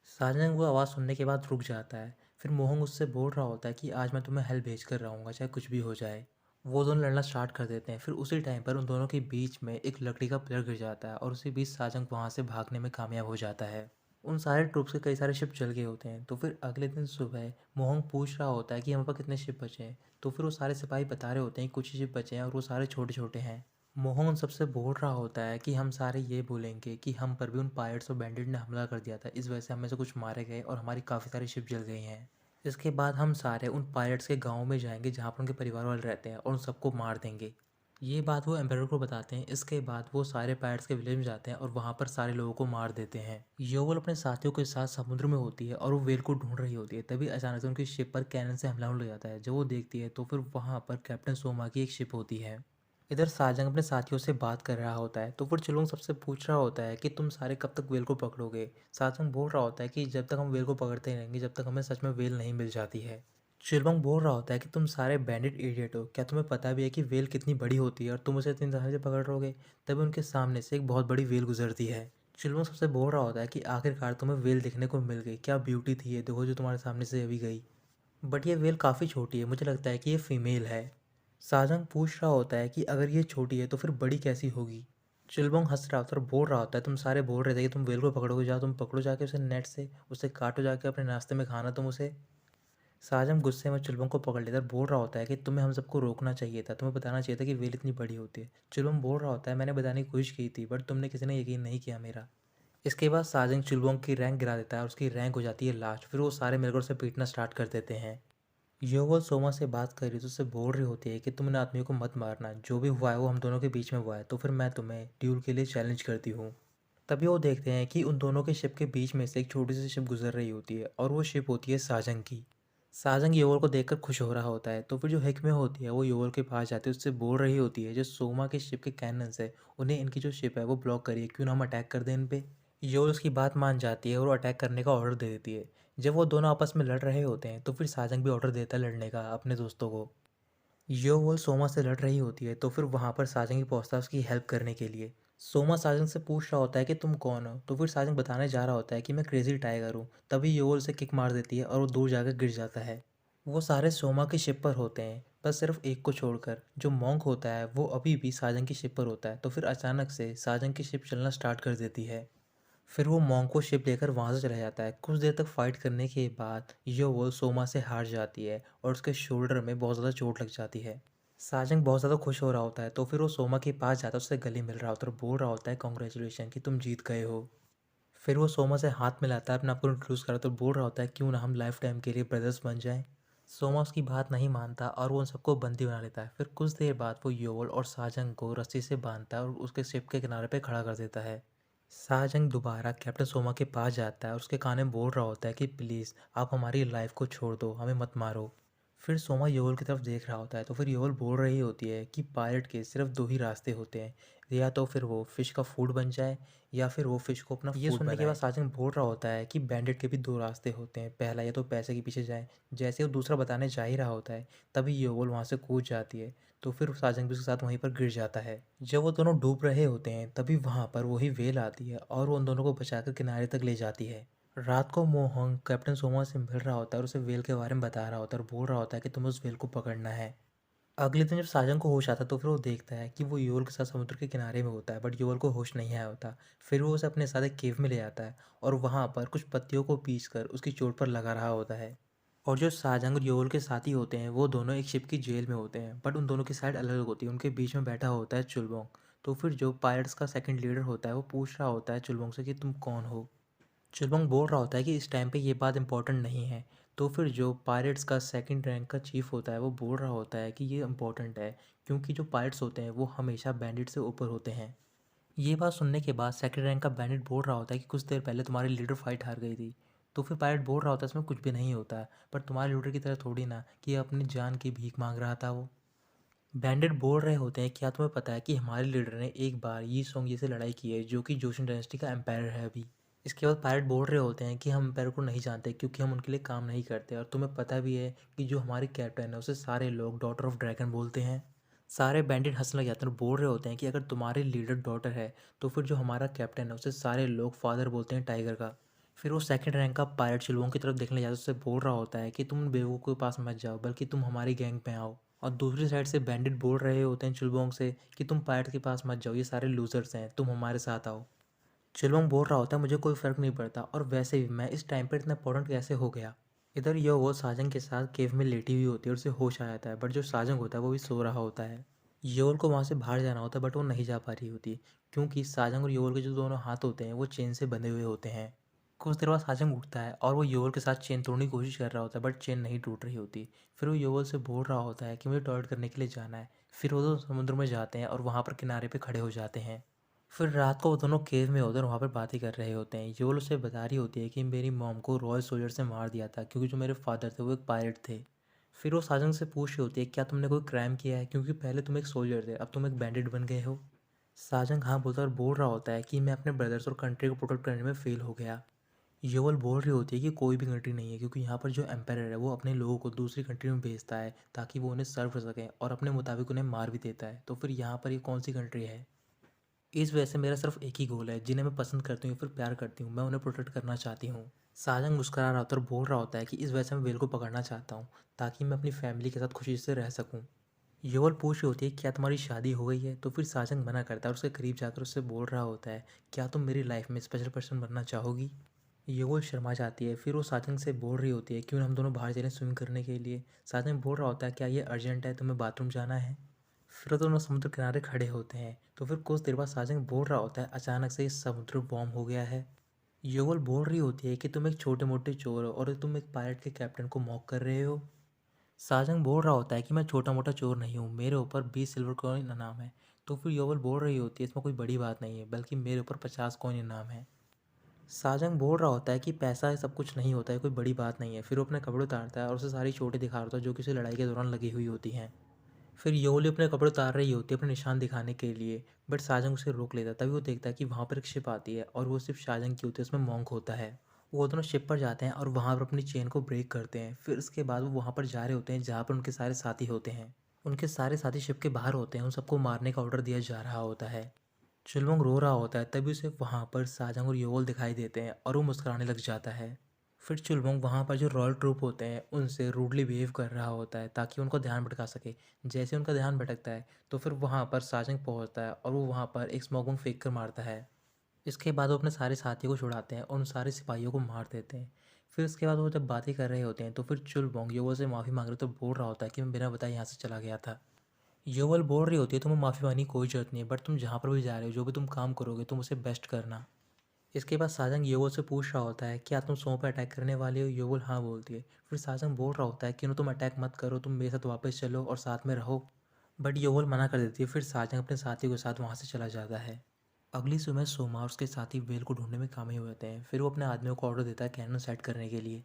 साजंग वो आवाज़ सुनने के बाद रुक जाता है। फिर मोहंग उससे बोल रहा होता है कि आज मैं तुम्हें हेल भेज कर रहूँगा चाहे कुछ भी हो जाए। वो दोनों लड़ना स्टार्ट कर देते हैं। फिर उसी टाइम पर उन दोनों के बीच में एक लकड़ी का पिलर गिर जाता है और उसी बीच साजंग वहाँ से भागने में कामयाब हो जाता है। उन सारे ट्रूप्स के कई सारे शिप जल गए होते हैं। तो फिर अगले दिन सुबह मोहंग पूछ रहा होता है कि हमारे पास कितने शिप बचे हैं। तो फिर वो सारे सिपाही बता रहे होते हैं कि कुछ ही शिप बचे हैं और वो सारे छोटे छोटे हैं। मोहन उन सबसे बोल रहा होता है कि हम सारे ये बोलेंगे कि हम पर भी उन पायरेट्स और बैंडिट ने हमला कर दिया था, इस वजह से हमें से कुछ मारे गए और हमारी काफ़ी सारी शिप जल गई हैं। इसके बाद हम सारे उन पायरेट्स के गांव में जाएंगे जहाँ पर उनके परिवार वाले रहते हैं और उन सबको मार देंगे। ये बात वो एम्पेरर को बताते हैं। इसके बाद वो सारे पायरेट्स के विलेज में जाते हैं और वहाँ पर सारे लोगों को मार देते हैं। योवल अपने साथियों के साथ समुद्र में होती है और वो व्हेल को ढूंढ रही होती है। तभी अचानक से उनकी शिप पर कैनन से हमला हो जाता है। जब वो देखती है तो फिर वहाँ पर कैप्टन सोमा की एक शिप होती है। इधर साजंग अपने साथियों से बात कर रहा होता है तो फिर चिलोंग सबसे पूछ रहा होता है कि तुम सारे कब तक वेल को पकड़ोगे। साजंग बोल रहा होता है कि जब तक हम वेल को पकड़ते रहेंगे जब तक हमें सच में वेल नहीं मिल जाती है। चिलोंग बोल रहा होता है कि तुम सारे बैंडिट इडियट हो, क्या तुम्हें पता भी है कि वेल कितनी बड़ी होती है और तुम उसे इतनी आसानी से पकड़ लोगे। तभी उनके सामने से एक बहुत बड़ी वेल गुजरती है। चिलोंग सबसे बोल रहा होता है कि आखिरकार तुम्हें वेल देखने को मिल गई, क्या ब्यूटी थी ये, देखो जो तुम्हारे सामने से अभी गई। बट ये व्हेल काफ़ी छोटी है, मुझे लगता है कि ये फीमेल है। साजंग पूछ रहा होता है कि अगर ये छोटी है तो फिर बड़ी कैसी होगी। चिलबोंग हंस रहा होता है और बोल रहा होता है तुम सारे बोल रहे थे कि तुम व्हेल को पकड़ोगे, जाओ तुम पकड़ो जाके उसे नेट से, उसे काटो जाके अपने नाश्ते में खाना तुम उसे। साजंग गुस्से में चिलबोंग को पकड़ लेता है और बोल रहा होता है कि तुम्हें हम सबको रोकना चाहिए था, तुम्हें बताना चाहिए था कि व्हेल इतनी बड़ी होती है। चिलबोंग बोल रहा होता है मैंने बताने की कोशिश की थी बट तुमने किसी ने यकीन नहीं किया मेरा। इसके बाद साजंग चिलबोंग की रैंक गिरा देता है और उसकी रैंक हो जाती है लास्ट। फिर वो सारे मिलकर उसे पीटना स्टार्ट कर देते हैं। योवल सोमा से बात कर रही तो उससे बोल रही होती है कि तुम इन आदमियों को मत मारना, जो भी हुआ है वो हम दोनों के बीच में हुआ है, तो फिर मैं तुम्हें ड्यूल के लिए चैलेंज करती हूँ। तभी वो देखते हैं कि उन दोनों के शिप के बीच में से एक छोटी सी शिप गुजर रही होती है और वो शिप होती है साजंग की। साजंग योवल को देखकर खुश हो रहा होता है तो फिर जो हिकमे होती है वो योवल के पास जाती है, उससे बोल रही होती है जो सोमा के शिप के कैनन्स है उन्हें इनकी जो शिप है वो ब्लॉक करिए, क्यों ना हम अटैक कर दें इन पे। योल उसकी बात मान जाती है और वो अटैक करने का ऑर्डर दे देती है। जब वो दोनों आपस में लड़ रहे होते हैं तो फिर साजंग भी ऑर्डर देता है लड़ने का अपने दोस्तों को। योवल सोमा से लड़ रही होती है तो फिर वहाँ पर साजंग ही पहुँचता है उसकी हेल्प करने के लिए। सोमा साजंग से पूछ रहा होता है कि तुम कौन हो, तो फिर साजंग बताने जा रहा होता है कि मैं क्रेजी टाइगर हूँ। तभी योवल उसे किक मार देती है और वो दूर जाकर गिर जाता है। वो सारे सोमा की शिप पर होते हैं बस सिर्फ एक को छोड़कर, जो मॉन्क होता है वो अभी भी साजंग की शिप पर होता है। तो फिर अचानक से साजंग की शिप चलना स्टार्ट कर देती है। फिर वो मॉन्क को शिप लेकर वहाँ से चला जाता है। कुछ देर तक फाइट करने के बाद योवल सोमा से हार जाती है और उसके शोल्डर में बहुत ज़्यादा चोट लग जाती है। साजंग बहुत ज़्यादा खुश हो रहा होता है तो फिर वो सोमा के पास जाता है, उससे गले मिल रहा होता है और बोल रहा होता है कॉन्ग्रेचुलेशन कि तुम जीत गए हो। फिर वो सोमा से हाथ मिलाता है, अपने आप को इंट्रोड्यूस करा तो बोल रहा होता है क्यों ना हम लाइफ टाइम के लिए ब्रदर्स बन जाएं। सोमा उसकी बात नहीं मानता और वो उन सबको बंदी बना लेता है। फिर कुछ देर बाद वो योवल और साजंग को रस्सी से बांधता है और उसके शिप के किनारे पे खड़ा कर देता है। साजंग दोबारा कैप्टन सोमा के पास जाता है और उसके कान में बोल रहा होता है कि प्लीज़ आप हमारी लाइफ को छोड़ दो, हमें मत मारो। फिर सोमा योवल की तरफ देख रहा होता है तो फिर योवल बोल रही होती है कि पायलट के सिर्फ दो ही रास्ते होते हैं, या तो फिर वो फिश का फूड बन जाए या फिर वो फिश को अपना ये फूड सुनने के बाद साजन बोल रहा होता है कि बैंडिट के भी दो रास्ते होते हैं, पहला या तो पैसे के पीछे जाए। जैसे वो दूसरा बताने जा ही रहा होता है तभी योवल वहाँ से कूद जाती है तो फिर साजन भी उसके साथ वहीं पर गिर जाता है। जब वो दोनों डूब रहे होते हैं तभी वहाँ पर वही वेल आती है और वो उन दोनों को बचाकर किनारे तक ले जाती है। रात को मोहंग कैप्टन सोमा से मिल रहा होता है और उसे वेल के बारे में बता रहा होता है और बोल रहा होता है कि तुम्हें उस वेल को पकड़ना है। अगले दिन जब साजन को होश आता है तो फिर वो देखता है कि वो योल के साथ समुद्र के किनारे में होता है बट योल को होश नहीं आया होता। फिर वो उसे अपने साथ एक केव में ले आता है और वहाँ पर कुछ पत्तियों को पीस कर उसकी चोट पर लगा रहा होता है। और जो साजंग और योल के साथी होते हैं वो दोनों एक शिप की जेल में होते हैं बट उन दोनों की साइड अलग अलग होती है। उनके बीच में बैठा होता है चुलबोंग। तो फिर जो पायलट्स का सेकंड लीडर होता है वो पूछ रहा होता है चुलबोंग से कि तुम कौन हो। चिलबोंग बोल रहा होता है कि इस टाइम पे ये बात इंपॉर्टेंट नहीं है। तो फिर जो पायरेट्स का सेकंड रैंक का चीफ होता है वो बोल रहा होता है कि ये इंपॉर्टेंट है क्योंकि जो पायरेट्स होते हैं वो हमेशा बैंडिट से ऊपर होते हैं। ये बात सुनने के बाद सेकंड रैंक का बैंडिट बोल रहा होता है कि कुछ देर पहले तुम्हारी लीडर फाइट हार गई थी। तो फिर पायरेट बोल रहा होता है इसमें कुछ भी नहीं होता है, पर तुम्हारे लीडर की तरह थोड़ी ना कि अपनी जान की भीख मांग रहा था वो। बैंडिट बोल रहे होते हैं क्या तुम्हें पता है कि हमारे लीडर ने एक बार ये सोंग से लड़ाई की है, जो कि जोशिन डायनेस्टी का एम्पायर है अभी। इसके बाद पायलट बोल रहे होते हैं कि हम एम्पायर को नहीं जानते क्योंकि हम उनके लिए काम नहीं करते और तुम्हें पता भी है कि जो हमारी कैप्टन है उसे सारे लोग डॉटर ऑफ ड्रैगन बोलते हैं। सारे बैंडिट हंसने लग जाते हैं और बोल रहे होते हैं कि अगर तुम्हारी लीडर डॉटर है तो फिर जो हमारा कैप्टन है उसे सारे लोग फादर बोलते हैं टाइगर का। फिर वो सेकंड रैंक का पायलट चिलुओं की तरफ देखने जाता है, उससे बोल रहा होता है कि तुम उन बेवकूफ़ के पास मत जाओ बल्कि तुम हमारी गैंग में आओ। और दूसरी साइड से बैंडिट बोल रहे होते हैं चिलबोंग से कि तुम पायलट के पास मत जाओ, ये सारे लूजर्स हैं, तुम हमारे साथ आओ। चिलबोंग बोल रहा होता है मुझे कोई फ़र्क नहीं पड़ता और वैसे भी मैं इस टाइम पर इतना इंपॉर्टेंट कैसे हो गया। इधर यह वो साजंग के साथ केव में लेटी हुई होती है और उसे होश आ जाता है बट जो साजंग होता है वो भी सो रहा होता है। योल को वहाँ से बाहर जाना होता है बट वो नहीं जा पा रही होती क्योंकि साजंग और योल के जो दोनों हाथ होते हैं वो चेन से बंधे हुए होते हैं। कुछ देर बाद साजंग उठता है और वो योवल के साथ चेन तोड़ने की कोशिश कर रहा होता है बट चेन नहीं टूट रही होती। फिर वो योवल से बोल रहा होता है कि मुझे टॉयलेट करने के लिए जाना है। फिर वो दोनों समुद्र में जाते हैं और वहाँ पर किनारे पे खड़े हो जाते हैं। फिर रात को वो दोनों केव में होते हैं और वहाँ पर बातें कर रहे होते हैं। योवल उसे बता रही होती है कि मेरी मॉम को रॉयल सोल्जर से मार दिया था क्योंकि जो मेरे फादर थे वो एक पायलट थे। फिर वो साजन से पूछ रही होती है, क्या तुमने कोई क्राइम किया है, क्योंकि पहले तुम एक सोल्जर थे, अब तुम एक बैंडिट बन गए हो। साजन हाँ बोलता है और बोल रहा होता है कि मैं अपने ब्रदर्स और कंट्री को प्रोटेक्ट करने में फेल हो गया। योवल बोल रही होती है कि कोई भी कंट्री नहीं है, क्योंकि यहाँ पर जो एम्पायर है वो अपने लोगों को दूसरी कंट्री में भेजता है ताकि वो उन्हें सर्व कर सकें, और अपने मुताबिक उन्हें मार भी देता है। तो फिर यहाँ पर ये कौन सी कंट्री है? इस वजह से मेरा सिर्फ एक ही गोल है, जिन्हें मैं पसंद करती हूँ फिर प्यार करती हूँ, मैं उन्हें प्रोटेक्ट करना चाहती हूँ। साजंग मुस्कुरा रहा होता है और बोल रहा होता है कि इस वजह से मैं वेल को पकड़ना चाहता हूँ, ताकि मैं अपनी फैमिली के साथ खुशी से रह सकूँ। योवल पूछ रही होती है, क्या तुम्हारी शादी हो गई है? तो फिर साजंग मना करता है और उसके करीब जाकर उससे बोल रहा होता है, क्या तुम मेरी लाइफ में स्पेशल पर्सन बनना चाहोगी? योवल शर्मा जाती है। फिर वो साजंग से बोल रही होती है, क्यों ना हम दोनों बाहर चलें स्विम करने के लिए। साजंग बोल रहा होता है, क्या ये अर्जेंट है, तुम्हें बाथरूम जाना है? फिर दोनों समुद्र किनारे खड़े होते हैं। तो फिर कुछ देर बाद साजंग बोल रहा होता है, अचानक से ये समुद्र वार्म हो गया है। योवल बोल रही होती है कि तुम एक छोटे मोटे चोर हो और तुम एक पायलट के कैप्टन को मॉक कर रहे हो। साजंग बोल रहा होता है कि मैं छोटा मोटा चोर नहीं हूँ, मेरे ऊपर 20 सिल्वर कॉइन इनाम है। तो फिर योवल बोल रही होती है, इसमें कोई बड़ी बात नहीं है, बल्कि मेरे ऊपर 50 कॉइन इनाम है। साजंग बोल रहा होता है कि पैसा सब कुछ नहीं होता है, कोई बड़ी बात नहीं है। फिर वो अपने कपड़े उतारता है और उसे सारी चोटें दिखा रहा होता है जो कि उसे लड़ाई के दौरान लगी हुई होती हैं। फिर योली अपने कपड़े उतार रही होती है अपने निशान दिखाने के लिए, बट साजंग उसे रोक लेता है। तभी वो देखता है कि वहाँ पर एक शिप आती है और वो सिर्फ साजंग की होती है, उसमें मॉन्क होता है। वो दोनों शिप पर जाते हैं और वहाँ पर अपनी चेन को ब्रेक करते हैं। फिर उसके बाद वो वहाँ पर जा रहे होते हैं जहाँ पर उनके सारे साथी होते हैं। उनके सारे साथी शिप के बाहर होते हैं, उन सबको मारने का ऑर्डर दिया जा रहा होता है। चुलमंग रो रहा होता है, तभी उसे वहाँ पर साजंग और योल दिखाई देते हैं और वो मुस्कुराने लग जाता है। फिर चुलमंग वहाँ पर जो रॉयल ट्रूप होते हैं उनसे रूडली बिहेव कर रहा होता है ताकि उनको ध्यान भटका सके। जैसे उनका ध्यान भटकता है तो फिर वहाँ पर साजंग पहुँचता है और वो वहाँ पर एक स्मोक बम फेंक कर मारता है। इसके बाद वो अपने सारे साथियों को छुड़ाते हैं और उन सारे सिपाहियों को मार देते हैं। फिर उसके बाद वो जब बातें कर रहे होते हैं तो फिर चुलमंग योवल से माफ़ी मांग रहे तो बोल रहा होता है कि मैं बिना बताए यहाँ से चला गया था। योवल बोल रही होती है, तुम्हें माफ़ी मांगने की कोई ज़रूरत नहीं है, बट तुम जहाँ पर भी जा रहे हो, जो भी तुम काम करोगे तुम उसे बेस्ट करना। इसके बाद साजंग योवल से पूछ रहा होता है, क्या तुम सो पर अटैक करने वाले हो? योवल हाँ बोलती है। फिर साजंग बोल रहा होता है कि तुम अटैक मत करो, तुम मेरे साथ वापस चलो और साथ में रहो। बट योवल मना कर देती है। फिर साजंग अपने साथियों के साथ वहाँ से चला जाता है। अगली सुबह सोमा और उसके साथी वेल को ढूंढने में कामयाब होते हैं। फिर वो अपने आदमियों को ऑर्डर देता है कैनन सेट करने के लिए।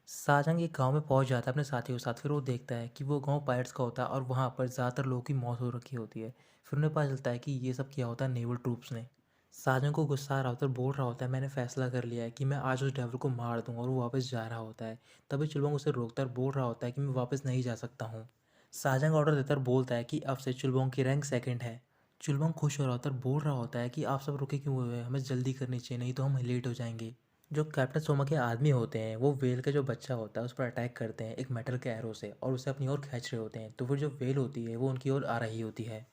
साजंग एक गांव में पहुंच जाता है अपने साथियों के साथ। फिर वो देखता है कि वो गांव पायरेट्स का होता है और वहाँ पर ज़्यादातर लोगों की मौत हो रखी होती है। फिर उन्हें पता चलता है कि ये सब किया होता है नेवल ट्रूप्स ने। साजन को गुस्सा आ रहा होता है और बोल रहा होता है, मैंने फैसला कर लिया है कि मैं आज उस ड्राइवर को मार दूंगा, और वो वापस जा रहा होता है। तभी चुलबंग उसे रोकता है और बोल रहा होता है कि मैं वापस नहीं जा सकता हूँ। साजंग ऑर्डर देता है और बोलता है कि अब से चुलबंग की रैंक सेकंड है। चुलबंग खुश हो रहा होता है और बोल रहा होता है कि आप सब रुके क्यों हुए हैं, हमें जल्दी करनी चाहिए, नहीं तो हम लेट हो जाएंगे। जो कैप्टन सोमा के आदमी होते हैं वो वेल का जो बच्चा होता है उस पर अटैक करते हैं एक मेटल के एरो से, और उसे अपनी ओर खींच रहे होते हैं। तो फिर जो वेल होती है वो उनकी ओर आ रही होती है,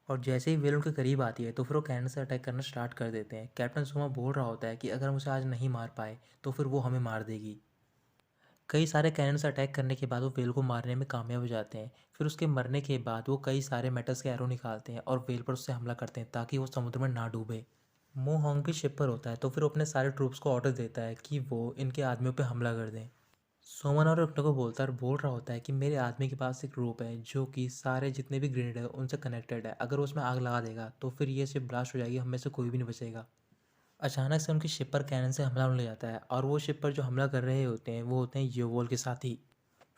और जैसे ही वेल उनके करीब आती है तो फिर वो कैनन से अटैक करना स्टार्ट कर देते हैं। कैप्टन सोमा बोल रहा होता है कि अगर हम उसे आज नहीं मार पाए तो फिर वो हमें मार देगी। कई सारे कैनन से अटैक करने के बाद वो वेल को मारने में कामयाब हो जाते हैं। फिर उसके मरने के बाद वो कई सारे मेटल्स के एरो निकालते हैं और वेल पर उससे हमला करते हैं ताकि वो समुद्र में ना डूबे। मो होंग भी शिप पर होता है तो फिर वो अपने सारे ट्रूप्स को ऑर्डर देता है कि वो इनके आदमियों पर हमला कर दें। सोमन और अपने को बोलता है और बोल रहा होता है कि मेरे आदमी के पास एक रोप है जो कि सारे जितने भी ग्रेनेड है उनसे कनेक्टेड है, अगर वो उसमें आग लगा देगा तो फिर ये शिप ब्लास्ट हो जाएगी, हम में से कोई भी नहीं बचेगा। अचानक से उनकी शिप पर कैनन से हमला होने लग जाता है, और वो शिप पर जो हमला कर रहे होते हैं वो होते हैं योवोल के साथी।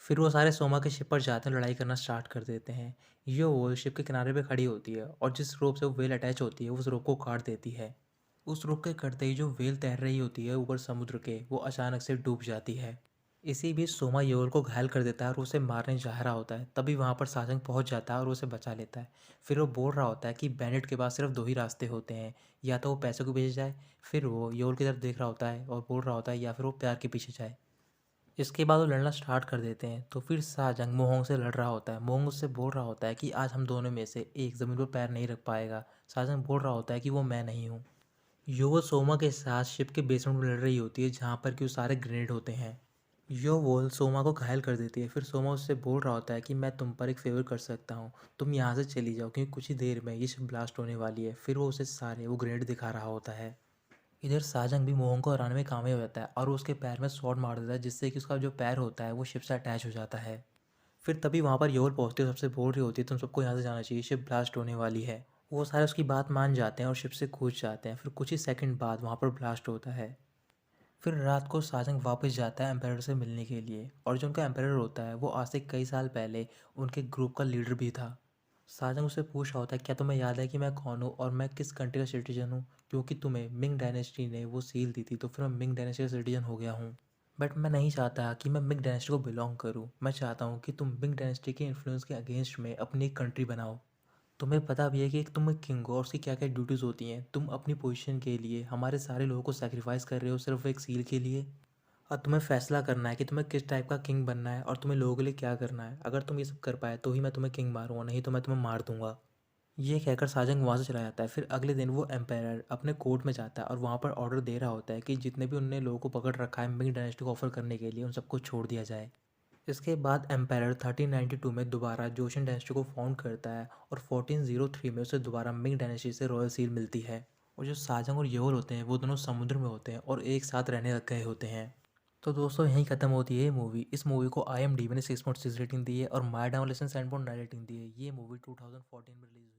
फिर वो सारे सोमा के शिप पर जाते हैं, लड़ाई करना स्टार्ट कर देते हैं। योवोल शिप के किनारे पे खड़ी होती है और जिस रोप से वो वेल अटैच होती है उस रोप को काट देती है। उस रोप के कटते ही जो वेल तैर रही होती है ऊपर समुद्र के, वो अचानक से डूब जाती है। इसी बीच सोमा योल को घायल कर देता है और उसे मारने जा रहा होता है। तभी वहाँ पर साजंग पहुँच जाता है और उसे बचा लेता है। फिर वो बोल रहा होता है कि बैंडिट के पास सिर्फ दो ही रास्ते होते हैं, या तो वो पैसे को बेच जाए। फिर वो योल की तरफ देख रहा होता है और बोल रहा होता है, या फिर वो प्यार के पीछे जाए। इसके बाद वो लड़ना स्टार्ट कर देते हैं। तो फिर साजंग मोहोंग से लड़ रहा होता है। मोहोंग उससे बोल रहा होता है कि आज हम दोनों में से एक ज़मीन पर पैर नहीं रख पाएगा। साजंग बोल रहा होता है कि वो मैं नहीं हूँ। यो सोमा के साथ शिप के बेसमेंट में लड़ रही होती है जहाँ पर कि वो सारे ग्रेनेड होते हैं। यो वोल सोमा को घायल कर देती है। फिर सोमा उससे बोल रहा होता है कि मैं तुम पर एक फेवर कर सकता हूँ, तुम यहाँ से चली जाओ क्योंकि कुछ ही देर में ये शिप ब्लास्ट होने वाली है। फिर वो उसे सारे वो ग्रेनेड दिखा रहा होता है। इधर साजंग भी मोहन को हराने में कामयाब हो जाता है और वो उसके पैर में शॉट मार देता है, जिससे कि उसका जो पैर होता है वो शिप से अटैच हो जाता है। फिर तभी वहाँ पर योल पहुँचती है, सबसे बोल रही होती है तुम सबको यहाँ से जाना चाहिए, शिप ब्लास्ट होने वाली है। वो सारे उसकी बात मान जाते हैं और शिप से कूद जाते हैं। फिर कुछ ही सेकंड बाद वहाँ पर ब्लास्ट होता है। फिर रात को साजंग वापस जाता है एम्पायर से मिलने के लिए, और जो उनका एम्पायर होता है वो आज से कई साल पहले उनके ग्रुप का लीडर भी था। साजंग उससे पूछ रहा होता है, क्या तुम्हें याद है कि मैं कौन हूँ और मैं किस कंट्री का सिटीजन हूँ? क्योंकि तुम्हें मिंग डायनेस्टी ने वो सील दी थी तो फिर मैं मिंग डायनेस्टी का सिटीजन हो गया हूँ। बट मैं नहीं चाहता कि मैं मिंग डायनेस्टी को बिलोंग करूँ, मैं चाहता हूँ कि तुम मिंग डायनेस्टी के इन्फ्लुएंस के अगेंस्ट में अपनी एक कंट्री बनाओ। तुम्हें पता भी है कि एक तुम एक किंग हो और उसकी क्या क्या ड्यूटीज़ होती हैं। तुम अपनी पोजीशन के लिए हमारे सारे लोगों को सेक्रीफाइस कर रहे हो सिर्फ एक सील के लिए। और तुम्हें फैसला करना है कि तुम्हें किस टाइप का किंग बनना है और तुम्हें लोगों के लिए क्या करना है। अगर तुम ये सब कर पाए तो ही मैं तुम्हें किंग मारूंगा, नहीं तो मैं तुम्हें मार दूंगा। ये कहकर साजंग वहाँ से चला जाता है। फिर अगले दिन वो एम्पायर अपने कोर्ट में जाता है और वहाँ पर ऑर्डर दे रहा होता है कि जितने भी उनने लोगों को पकड़ रखा है मिंग डायनेस्टी को ऑफर करने के लिए, उन सबको छोड़ दिया जाए। इसके बाद एम्पायर 1392 में दोबारा जोशिन डायनेस्टी को फाउंड करता है और 1403 में उसे दोबारा मिंग डायनेस्टी से रॉयल सील मिलती है। और जो साजंग और येओल होते हैं वो दोनों समुद्र में होते हैं और एक साथ रहने लग गए होते हैं। तो दोस्तों यहीं खत्म होती है ये मूवी। इस मूवी को IMDb ने 6.6 रेटिंग दी है और माय डाउनलेशन 7.9 रेटिंग दी है। ये मूवी 2014 में रिलीज